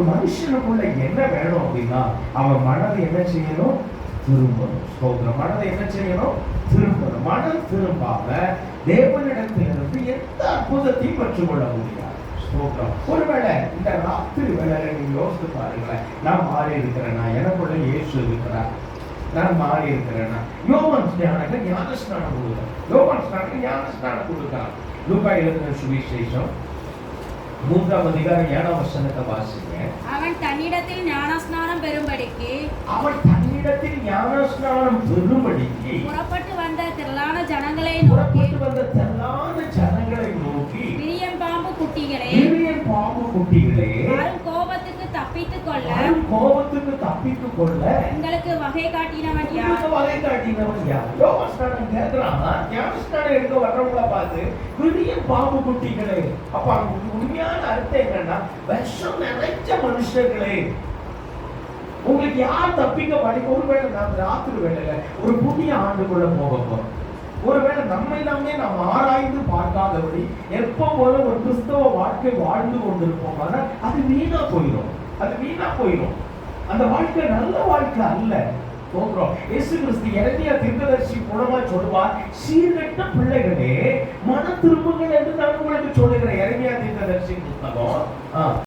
ஒரு மனுஷனுக்குள்ள என்ன வேணும் அப்படின்னா அவன் மனதை என்ன செய்யணும்? திரும்பணும். ஸ்தோத்திரம். மனதை என்ன செய்யணும்? திரும்பணும். மனம் திரும்பாம தேவனிடத்திலிருந்து எந்த அற்புதத்தையும் பெற்றுக்கொள்ள முடியாது. ஸ்தோத்திரம். ஒருவேளை இந்த ராத்திரி வேளையில நீங்க யோசித்து பாருங்களேன், நான் மாறி இருக்கிறேன்னா, எனக்குள்ள இயேசு இருக்கிறார், நான் மாறி இருக்கிறேன்னா. யோவான் ஸ்நானகன் ஞானஸ்நானம் கொடுக்கிறார். யோவான் ஸ்நானகன் ஞானஸ்நானம் கொடுக்கிறார். லூக்கா எழுதின சுவிசேஷம் 3ஆம் அதிகாரம் 7ஆம் வசனத்தை வாசிங்க. அவன் தன்னிடத்தில் ஞானஸ்நானம் பெறும்படிக்கு புறப்பட்டு வந்த திரளான ஜனங்களை நோக்கி விரியன் பாம்பு குட்டிகளே வரும் கோபத்துக்கு தப்பித்துக் கொள்ள உங்களுக்கு வகை காட்டினவன் யார்? யோவான் ஸ்நானகன் கேட்கிறான், ஞானஸ்நானம் எடுக்க வர்றவங்கள பார்த்து விரியன் பாம்பு குட்டிகளே. அப்ப உண்மையான அர்த்தம் என்னன்னா, விஷம் நிறைஞ்ச மனுஷர்களே, உங்களுக்கு யார் தப்பிக்க வழி? ஒருவேளை நாம் ராத்திரி வேளையில ஒரு புதிய ஆண்டுக்குள்ள போக போறோம். ஒருவேளை நம்மை நாமே நாம் ஆராய்ந்து பார்க்காதபடி எப்போ போல ஒரு கிறிஸ்தவ வாழ்க்கை வாழ்ந்து கொண்டிருப்போம். ஆனால் அது வீணா போயிடும். அந்த வாழ்க்கை நல்ல வாழ்க்கை அல்ல. இயேசு கிறிஸ்து எரேமியா தீர்க்கதரிசி மூலமா சொல்வார், சீர்கெட்ட பிள்ளைகளே மன திரும்புங்கள் என்று நான் உங்களுக்கு சொல்லுகிறேன். எரேமியா தீர்க்கதரிசி புத்தகம்